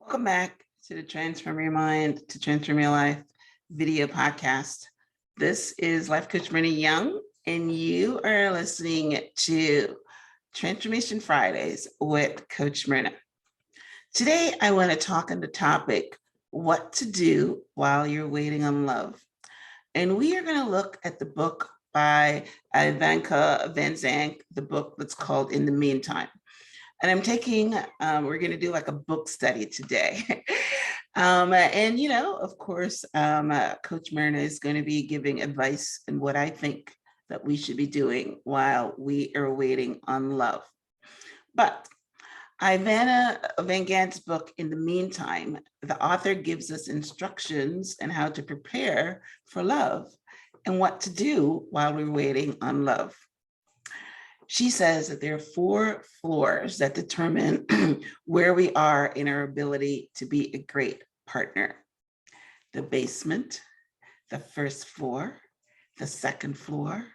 Welcome back to the Transform Your Mind to Transform Your Life video podcast. This is Life Coach Myrna Young, and you are listening to Transformation Fridays with Coach Myrna. Today, I want to talk on the topic, what to do while you're waiting on love. And we are going to look at the book by Iyanla Vangant, the book that's called In the Meantime. And we're going to do like a book study today. Of course, Coach Myrna is going to be giving advice and what I think that we should be doing while we are waiting on love. But Iyanla Vangant's book, In the Meantime, the author gives us instructions on how to prepare for love and what to do while we're waiting on love. She says that there are 4 floors that determine where we are in our ability to be a great partner. The basement, the first floor, the second floor,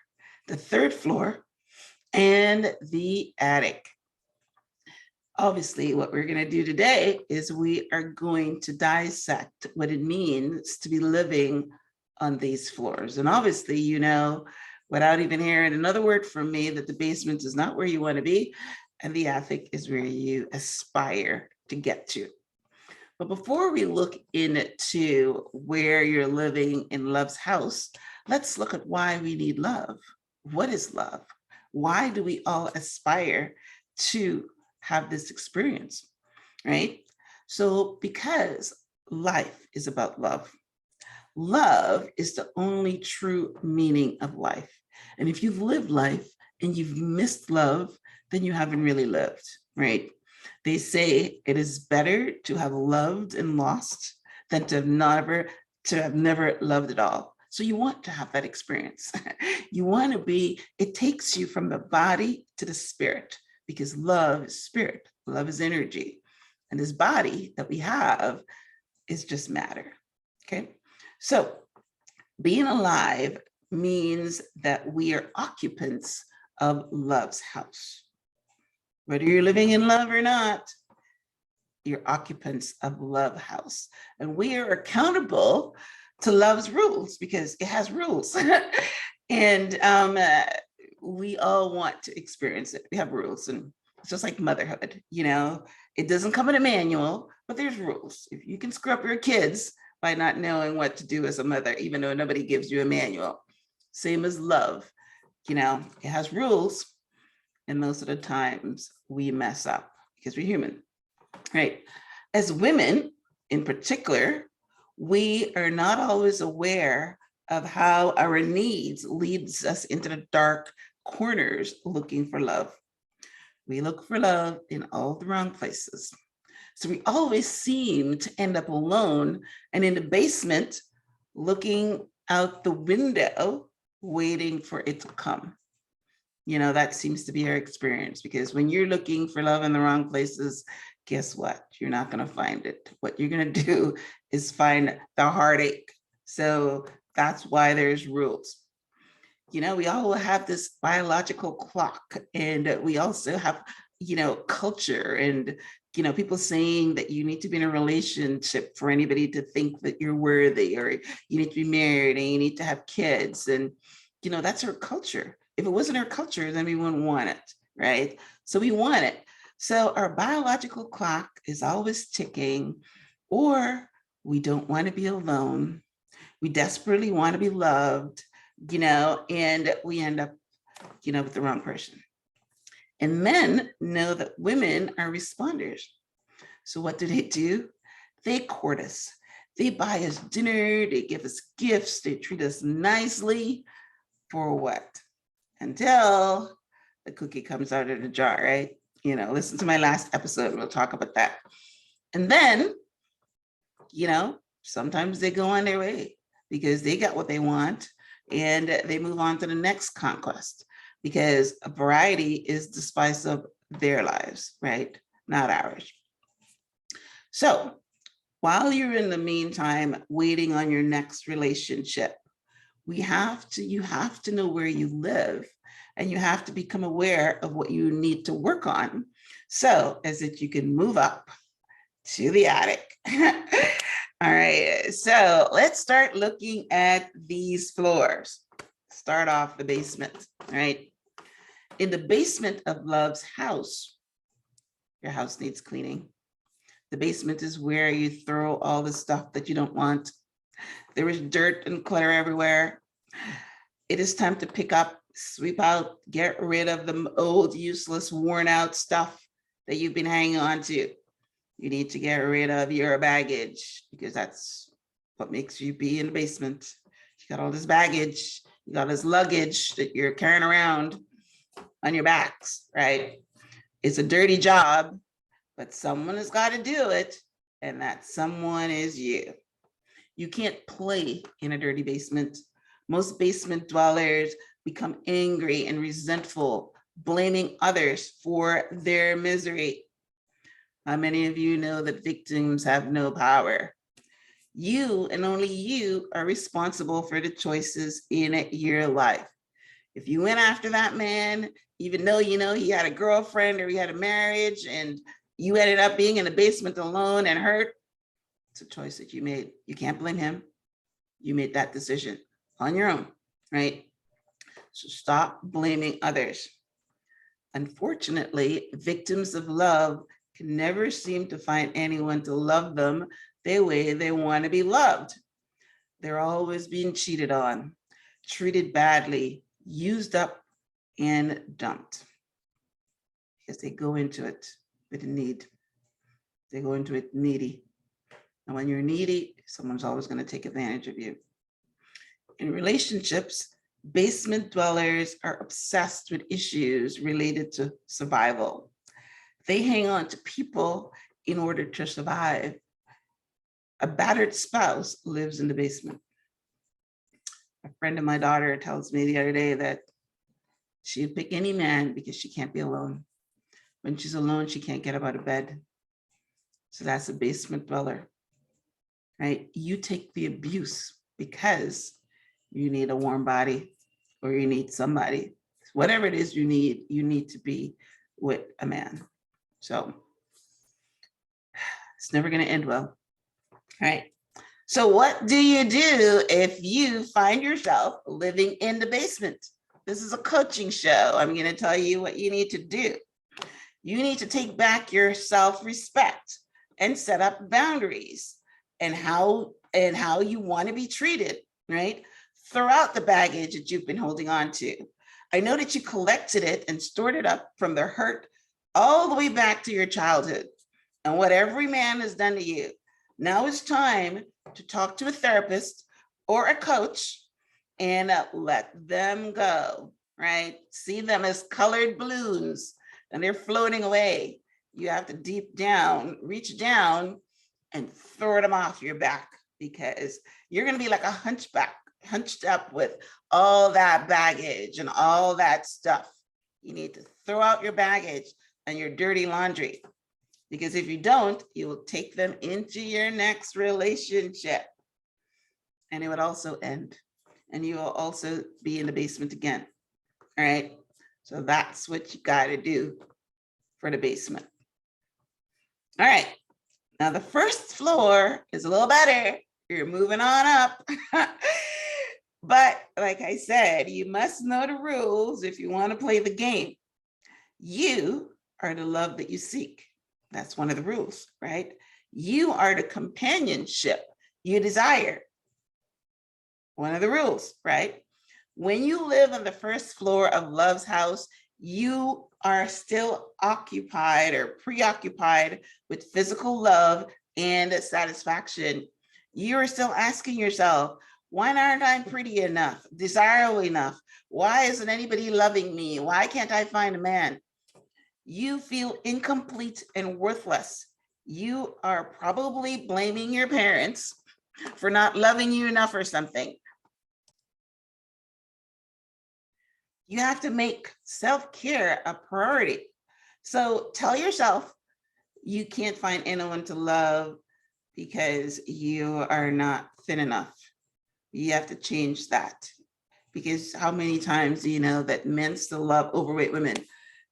the third floor, and the attic. Obviously, what we're going to do today is we are going to dissect what it means to be living on these floors. And obviously, without even hearing another word from me, that the basement is not where you want to be, and the attic is where you aspire to get to. But before we look into where you're living in love's house, let's look at why we need love. What is love? Why do we all aspire to have this experience, right? So because life is about love. Love is the only true meaning of life. And if you've lived life and you've missed love, then you haven't really lived, right? They say it is better to have loved and lost than to have never loved at all. So you want to have that experience. It takes you from the body to the spirit, because love is spirit, love is energy. And this body that we have is just matter, okay? So being alive means that we are occupants of love's house. Whether you're living in love or not, you're occupants of love house. And we are accountable to love's rules because it has rules. And we all want to experience it. We have rules, and it's just like motherhood, it doesn't come in a manual, but there's rules. If you can screw up your kids by not knowing what to do as a mother, even though nobody gives you a manual. Same as love, it has rules, and most of the times we mess up because we're human, right? As women in particular, we are not always aware of how our needs leads us into the dark corners looking for love. We look for love in all the wrong places. So we always seem to end up alone and in the basement, looking out the window, waiting for it to come. That seems to be our experience, because when you're looking for love in the wrong places, guess what? You're not going to find it. What you're going to do is find the heartache. So that's why there's rules. We all have this biological clock, and we also have, culture and, people saying that you need to be in a relationship for anybody to think that you're worthy, or you need to be married and you need to have kids. And, that's our culture. If it wasn't our culture, then we wouldn't want it, right? So we want it. So our biological clock is always ticking, or we don't want to be alone. We desperately want to be loved, and we end up, with the wrong person. And men know that women are responders. So what do? They court us. They buy us dinner. They give us gifts. They treat us nicely. For what? Until the cookie comes out of the jar, right? Listen to my last episode. We'll talk about that. And then, sometimes they go on their way because they got what they want, and they move on to the next conquest, because a variety is the spice of their lives, right? Not ours. So while you're in the meantime waiting on your next relationship, you have to know where you live, and you have to become aware of what you need to work on, so as that you can move up to the attic. All right, so let's start looking at these floors. Start off the basement, right? In the basement of love's house, your house needs cleaning. The basement is where you throw all the stuff that you don't want. There is dirt and clutter everywhere. It is time to pick up, sweep out, get rid of the old, useless, worn out stuff that you've been hanging on to. You need to get rid of your baggage because that's what makes you be in the basement. You got all this baggage, you got this luggage that you're carrying around on your backs, right? It's a dirty job, but someone has got to do it, and that someone is you. You can't play in a dirty basement. Most basement dwellers become angry and resentful, blaming others for their misery. How many of you know that victims have no power? You and only you are responsible for the choices in your life. If you went after that man, even though you know he had a girlfriend or he had a marriage and you ended up being in the basement alone and hurt, it's a choice that you made. You can't blame him. You made that decision on your own, right? So stop blaming others. Unfortunately, victims of love can never seem to find anyone to love them the way they want to be loved. They're always being cheated on, treated badly, used up, and dumped. Because they go into it with a need. They go into it needy. And when you're needy, someone's always going to take advantage of you. In relationships, basement dwellers are obsessed with issues related to survival. They hang on to people in order to survive. A battered spouse lives in the basement. A friend of my daughter tells me the other day that she'd pick any man because she can't be alone. When she's alone, she can't get out of bed. So that's a basement dweller, right? You take the abuse because you need a warm body or you need somebody. Whatever it is you need to be with a man. So it's never going to end well, right? So what do you do if you find yourself living in the basement? This is a coaching show. I'm going to tell you what you need to do. You need to take back your self-respect and set up boundaries and how you want to be treated, right? Throw out the baggage that you've been holding on to. I know that you collected it and stored it up from the hurt all the way back to your childhood and what every man has done to you. Now it's time to talk to a therapist or a coach and let them go, right? See them as colored balloons and they're floating away. You have to deep down, reach down and throw them off your back because you're going to be like a hunchback, hunched up with all that baggage and all that stuff. You need to throw out your baggage and your dirty laundry because if you don't, you will take them into your next relationship and it would also end and you will also be in the basement again. All right. So that's what you got to do for the basement. All right. Now the first floor is a little better. You're moving on up. But like I said, you must know the rules if you want to play the game. You are the love that you seek. That's one of the rules, right? You are the companionship you desire. One of the rules, right? When you live on the first floor of love's house, you are still occupied or preoccupied with physical love and satisfaction. You are still asking yourself, why aren't I pretty enough, desirable enough? Why isn't anybody loving me? Why can't I find a man? You feel incomplete and worthless. You are probably blaming your parents for not loving you enough or something. You have to make self-care a priority. So tell yourself you can't find anyone to love because you are not thin enough. You have to change that because how many times do you know that men still love overweight women?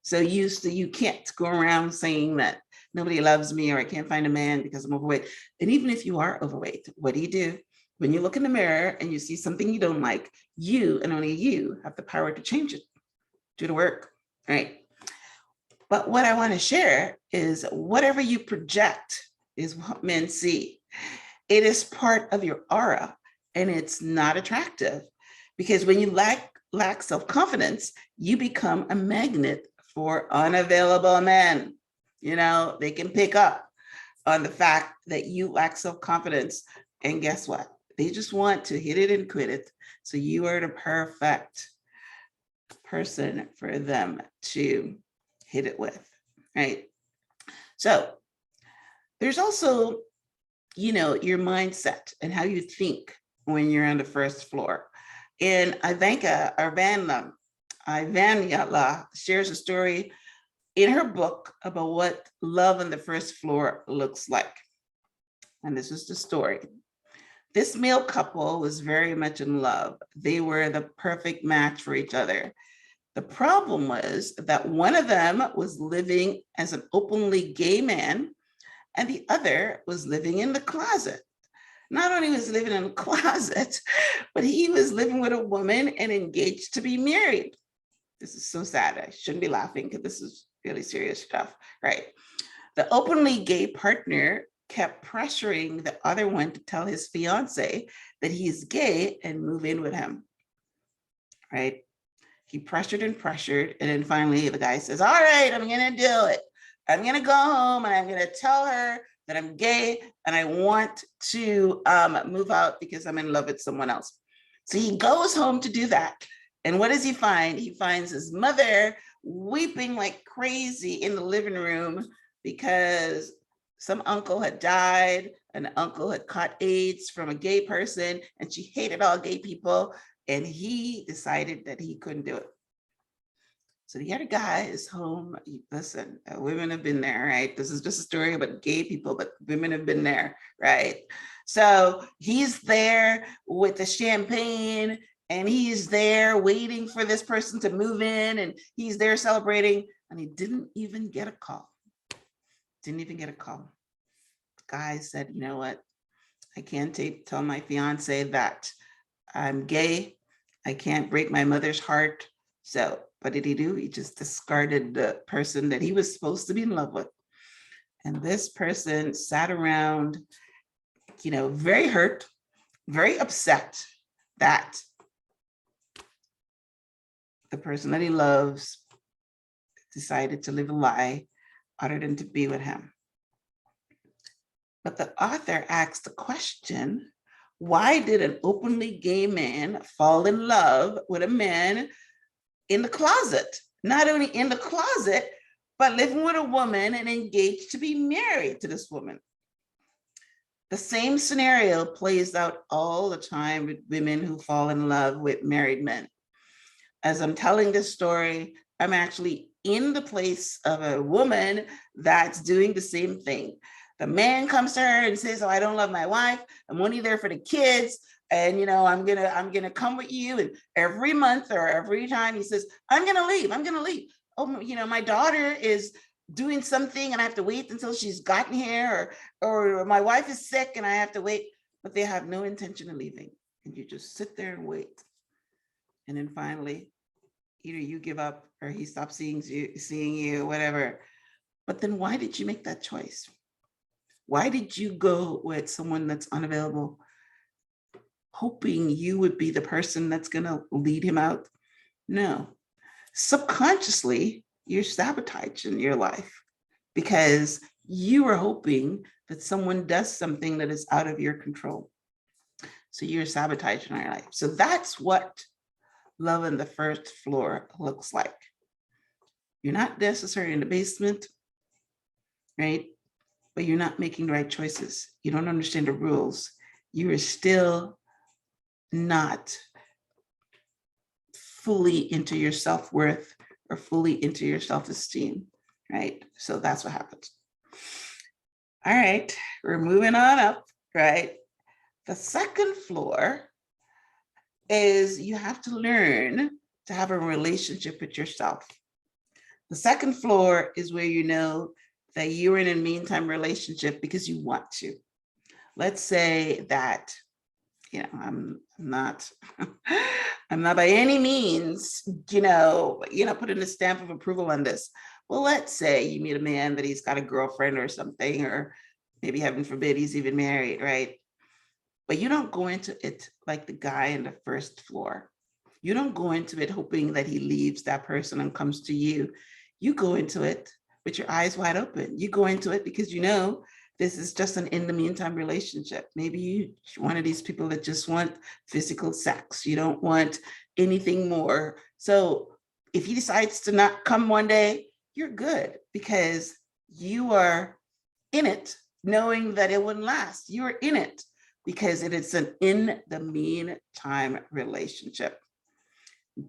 So you can't go around saying that nobody loves me, or I can't find a man because I'm overweight. And even if you are overweight, what do? When you look in the mirror and you see something you don't like, you and only you have the power to change it. Do the work, right? But what I want to share is whatever you project is what men see. It is part of your aura, and it's not attractive, because when you lack self-confidence, you become a magnet for unavailable men. You know, they can pick up on the fact that you lack self-confidence, and guess what? They just want to hit it and quit it. So you are the perfect person for them to hit it with, right? So there's also, your mindset and how you think when you're on the first floor. And Iyanla shares a story in her book about what love on the first floor looks like. And this is the story. This male couple was very much in love. They were the perfect match for each other. The problem was that one of them was living as an openly gay man, and the other was living in the closet. Not only was he living in the closet, but he was living with a woman and engaged to be married. This is so sad. I shouldn't be laughing because this is really serious stuff, right? The openly gay partner kept pressuring the other one to tell his fiance that he's gay and move in with him, right? He pressured and pressured. And then finally the guy says, all right, I'm going to do it. I'm going to go home and I'm going to tell her that I'm gay and I want to move out because I'm in love with someone else. So he goes home to do that. And what does he find? He finds his mother weeping like crazy in the living room because some uncle had died, and the uncle had caught AIDS from a gay person, and she hated all gay people, and he decided that he couldn't do it. So the other guy is home. Listen, women have been there, right? This is just a story about gay people, but women have been there, right? So he's there with the champagne, and he's there waiting for this person to move in, and he's there celebrating, and he didn't even get a call. Didn't even get a call. The guy said, you know what? I can't tell my fiance that I'm gay. I can't break my mother's heart. So what did he do? He just discarded the person that he was supposed to be in love with. And this person sat around, very hurt, very upset that the person that he loves decided to live a lie other than to be with him. But the author asked the question, why did an openly gay man fall in love with a man in the closet? Not only in the closet, but living with a woman and engaged to be married to this woman. The same scenario plays out all the time with women who fall in love with married men. As I'm telling this story, I'm actually in the place of a woman that's doing the same thing. The man comes to her and says, oh, I don't love my wife. I'm only there for the kids. And, I'm gonna come with you. And every month or every time he says, I'm gonna leave. Oh, my daughter is doing something and I have to wait until she's gotten here, or my wife is sick and I have to wait, but they have no intention of leaving. And you just sit there and wait. And then finally, either you give up or he stops seeing you, whatever. But then why did you make that choice? Why did you go with someone that's unavailable, hoping you would be the person that's going to lead him out? No. Subconsciously, you're sabotaging your life because you are hoping that someone does something that is out of your control. So you're sabotaging your life. So that's what love on the first floor looks like. You're not necessarily in the basement, right? But you're not making the right choices. You don't understand the rules. You are still not fully into your self-worth or fully into your self-esteem, right? So that's what happens. All right, we're moving on up, right? The second floor is you have to learn to have a relationship with yourself. The second floor is where you know that you're in a meantime relationship because you want to. Let's say that, I'm not, I'm not by any means, putting a stamp of approval on this. Well, let's say you meet a man that he's got a girlfriend or something, or maybe heaven forbid he's even married, right? But you don't go into it like the guy in the first floor. You don't go into it hoping that he leaves that person and comes to you. You go into it with your eyes wide open. You go into it because this is just an in the meantime relationship. Maybe you're one of these people that just want physical sex. You don't want anything more. So if he decides to not come one day, you're good because you are in it knowing that it wouldn't last. You're in it because it is an in the meantime relationship.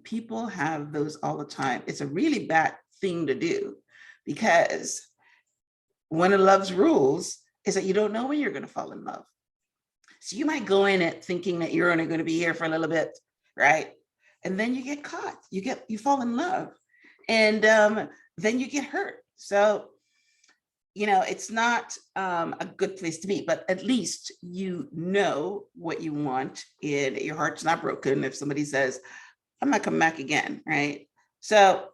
People have those all the time. It's a really bad thing to do because one of love's rules is that you don't know when you're going to fall in love. So you might go in it thinking that you're only going to be here for a little bit, right? And then you get caught, you fall in love, and then you get hurt. So, it's not a good place to be, but at least you know what you want and your heart's not broken if somebody says, I'm not coming back again, right? So,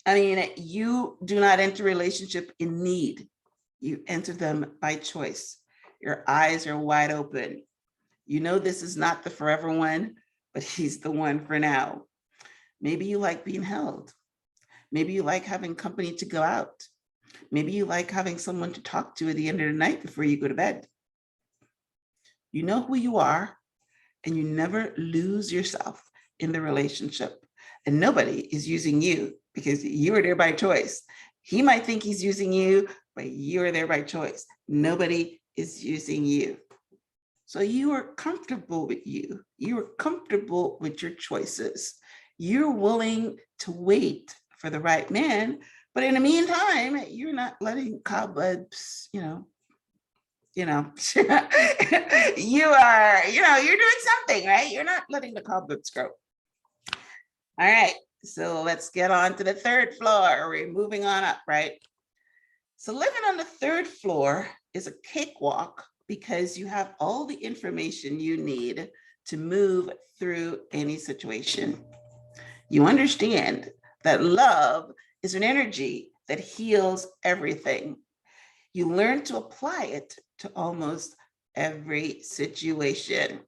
you do not enter a relationship in need. You enter them by choice. Your eyes are wide open. This is not the forever one, but he's the one for now. Maybe you like being held. Maybe you like having company to go out. Maybe you like having someone to talk to at the end of the night before you go to bed. You know who you are, and you never lose yourself in the relationship. And nobody is using you because you are there by choice. He might think he's using you, but you're there by choice. Nobody is using you. So you are comfortable with you. You are comfortable with your choices. You're willing to wait for the right man, but in the meantime, you're not letting cobwebs, you are, you're doing something, right? You're not letting the cobwebs grow. All right, so let's get on to the third floor. We're moving on up, right? So living on the third floor is a cakewalk because you have all the information you need to move through any situation. You understand that love is an energy that heals everything. You learn to apply it to almost every situation.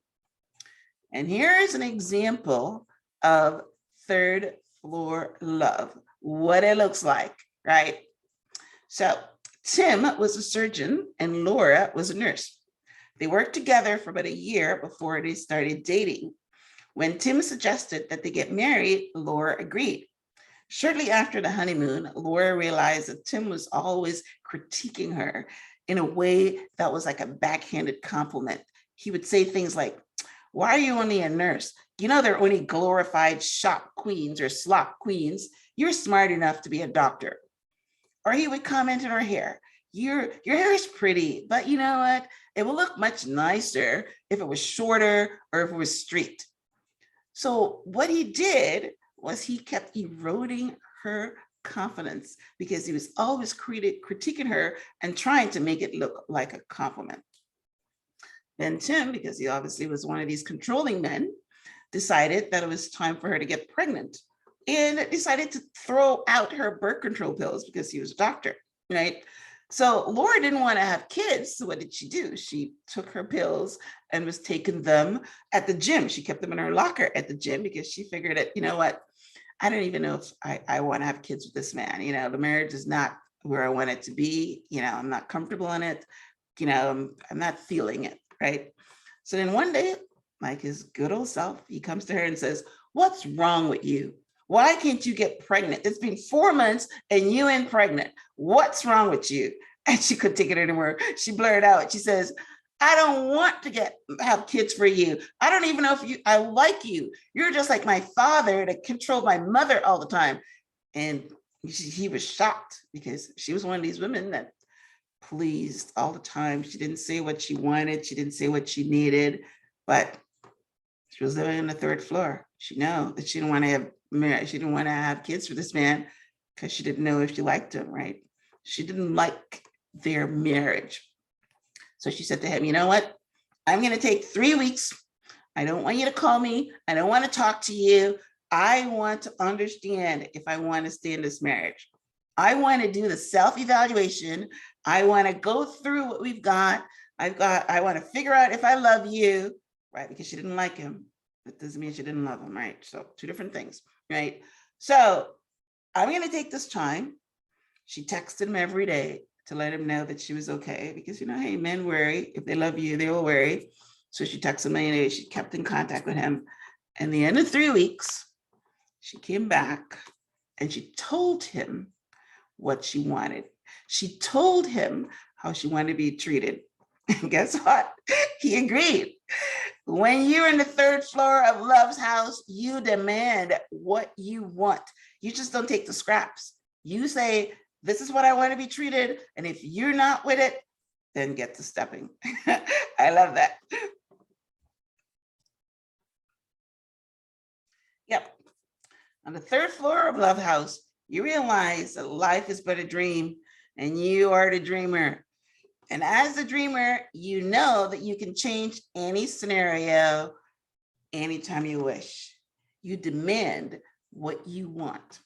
And here's an example of third floor love, what it looks like, right? So Tim was a surgeon and Laura was a nurse. They worked together for about a year before they started dating. When Tim suggested that they get married, Laura agreed. Shortly after the honeymoon, Laura realized that Tim was always critiquing her in a way that was like a backhanded compliment. He would say things like, why are you only a nurse? They're only glorified shop queens or slop queens. You're smart enough to be a doctor. Or he would comment on her hair. Your hair is pretty, but you know what? It will look much nicer if it was shorter or if it was straight. So what he did was he kept eroding her confidence because he was always critiquing her and trying to make it look like a compliment. Then Tim, because he obviously was one of these controlling men, decided that it was time for her to get pregnant and decided to throw out her birth control pills because he was a doctor, right? So Laura didn't want to have kids. So what did she do? She took her pills and was taking them at the gym. She kept them in her locker at the gym because she figured that, I don't even know if I want to have kids with this man. The marriage is not where I want it to be. I'm not comfortable in it. I'm not feeling it, right? So then one day, like his good old self, he comes to her and says, what's wrong with you? Why can't you get pregnant? It's been 4 months and you ain't pregnant. What's wrong with you? And she couldn't take it anymore. She blurted out. She says, I don't want to have kids for you. I don't even know if I like you. You're just like my father that controlled my mother all the time. And he was shocked because she was one of these women that pleased all the time. She didn't say what she wanted. She didn't say what she needed, but she was living on the third floor. She knew that she didn't want to have kids for this man because she didn't know if she liked him, right? She didn't like their marriage. So she said to him, you know what? I'm going to take 3 weeks. I don't want you to call me. I don't want to talk to you. I want to understand if I want to stay in this marriage. I want to do the self-evaluation. I want to go through what we've got. I want to figure out if I love you, right? Because she didn't like him. That doesn't mean she didn't love him, right? So 2 different things, right? So I'm going to take this time. She texted him every day to let him know that she was okay, because, hey, men worry. If they love you, they will worry. So she texted him anyway. She kept in contact with him. And the end of 3 weeks, she came back and she told him what she wanted. She told him how she wanted to be treated. And guess what? He agreed. When you're in the 3rd floor of love's house, you demand what you want. You just don't take the scraps. You say, this is what I want to be treated. And if you're not with it, then get to stepping. I love that. Yep. On the 3rd floor of Love House, you realize that life is but a dream and you are the dreamer. And as the dreamer, you know that you can change any scenario anytime you wish. You demand what you want.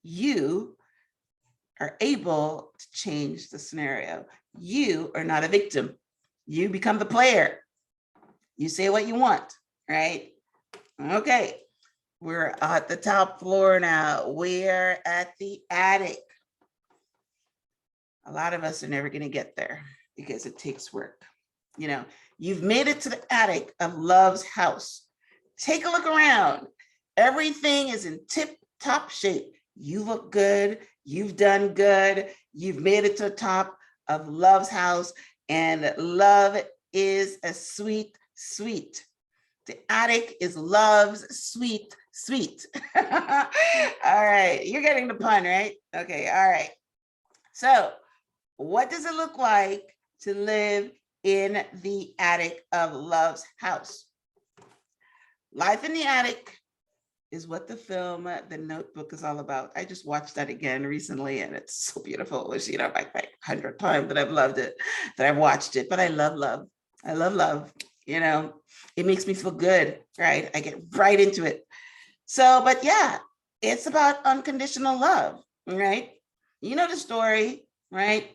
You are able to change the scenario. You are not a victim. You become the player. You say what you want, right? Okay, we're at the top floor now. We're at the attic. A lot of us are never going to get there because it takes work. You've made it to the attic of love's house. Take a look around. Everything is in tip-top shape. You look good. You've done good. You've made it to the top of love's house, and love is a sweet, sweet. The attic is love's sweet, sweet. All right, you're getting the pun, right? Okay, all right. So what does it look like to live in the attic of love's house? Life in the attic is what the film The Notebook is all about. I just watched that again recently, and it's so beautiful. It was, like 100 times that I've loved it, that I've watched it. But I love love. I love love. It makes me feel good, right? I get right into it. So, but yeah, it's about unconditional love, right? You know the story, right?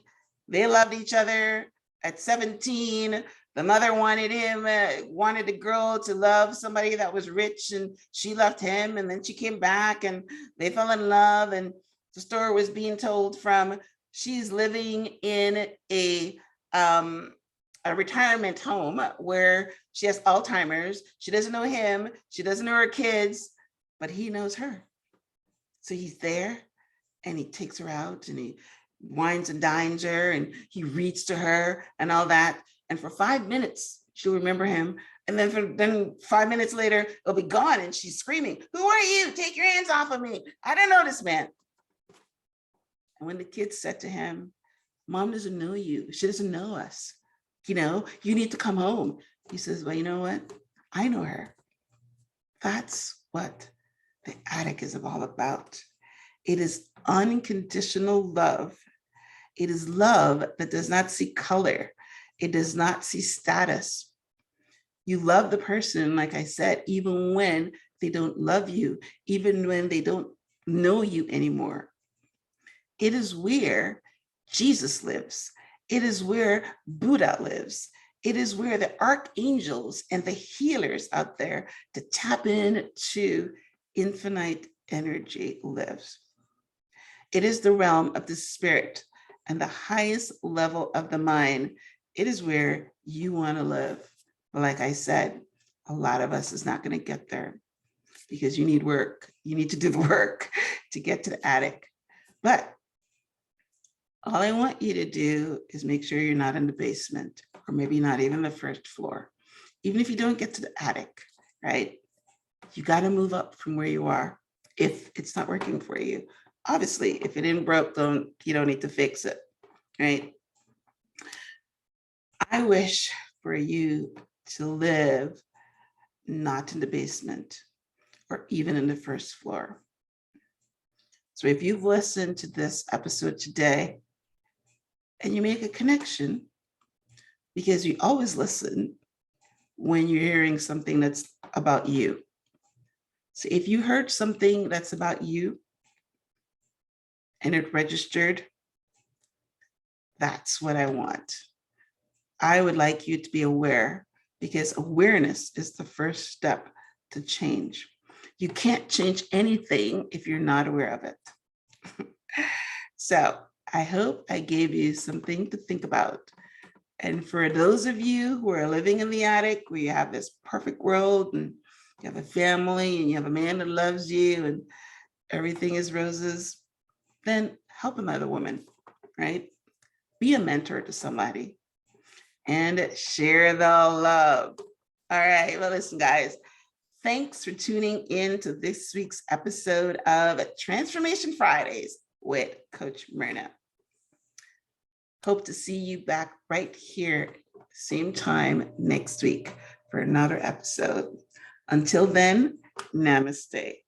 They loved each other at 17. The mother wanted the girl to love somebody that was rich, and she left him, and then she came back and they fell in love. And the story was being told from, she's living in a retirement home where she has Alzheimer's. She doesn't know him. She doesn't know her kids, but he knows her. So he's there and he takes her out and he wines and dines her and he reads to her and all that. And for 5 minutes, she'll remember him. And then 5 minutes later, it'll be gone and she's screaming, "Who are you? Take your hands off of me. I don't know this man." And when the kids said to him, "Mom doesn't know you. She doesn't know us. You need to come home." He says, "Well, you know what? I know her." That's what the attic is all about. It is unconditional love. It is love that does not see color. It does not see status. You love the person, like I said, even when they don't love you, even when they don't know you anymore. It is where Jesus lives. It is where Buddha lives. It is where the archangels and the healers out there to tap into infinite energy lives. It is the realm of the spirit and the highest level of the mind. It is where you want to live. But like I said, a lot of us is not going to get there because you need work. You need to do the work to get to the attic. But all I want you to do is make sure you're not in the basement, or maybe not even the first floor. Even if you don't get to the attic, right? You got to move up from where you are if it's not working for you. Obviously, if it ain't broke, you don't need to fix it, right? I wish for you to live not in the basement or even in the first floor. So if you've listened to this episode today and you make a connection, because you always listen when you're hearing something that's about you. So if you heard something that's about you and it registered, that's what I want. I would like you to be aware, because awareness is the first step to change. You can't change anything if you're not aware of it. So I hope I gave you something to think about. And for those of you who are living in the attic, where you have this perfect world and you have a family and you have a man that loves you and everything is roses, then help another woman, right? Be a mentor to somebody and share the love. All right, well, listen, guys, thanks for tuning in to this week's episode of Transformation Fridays with Coach Myrna. Hope to see you back right here, same time next week for another episode. Until then, namaste.